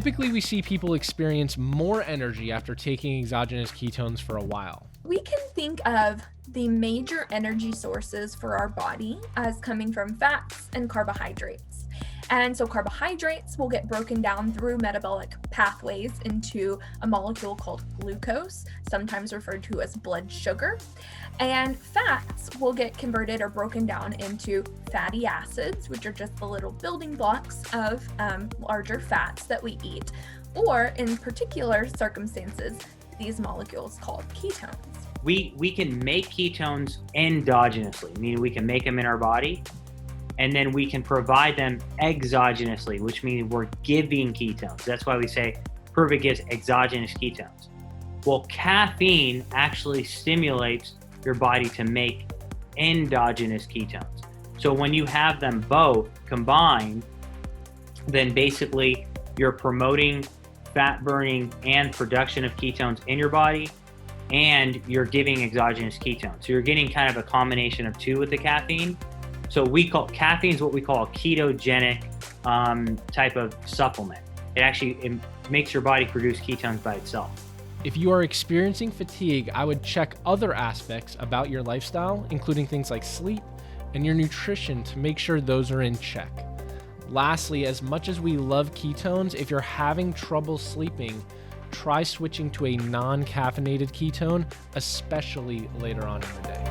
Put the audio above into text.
Typically, we see people experience more energy after taking exogenous ketones for a while. We can think of the major energy sources for our body as coming from fats and carbohydrates. And so carbohydrates will get broken down through metabolic pathways into a molecule called glucose, sometimes referred to as blood sugar. And fats will get converted or broken down into fatty acids, which are just the little building blocks of larger fats that we eat, or in particular circumstances, these molecules called ketones. We can make ketones endogenously, meaning we can make them in our body, and then we can provide them exogenously, which means we're giving ketones. That's why we say Pruvit gives exogenous ketones. Well, caffeine actually stimulates your body to make endogenous ketones. So when you have them both combined, then basically you're promoting fat burning and production of ketones in your body, and you're giving exogenous ketones. So you're getting kind of a combination of two with the caffeine. So caffeine is what we call a ketogenic type of supplement. It makes your body produce ketones by itself. If you are experiencing fatigue, I would check other aspects about your lifestyle, including things like sleep and your nutrition, to make sure those are in check. Lastly, as much as we love ketones, if you're having trouble sleeping, try switching to a non-caffeinated ketone, especially later on in the day.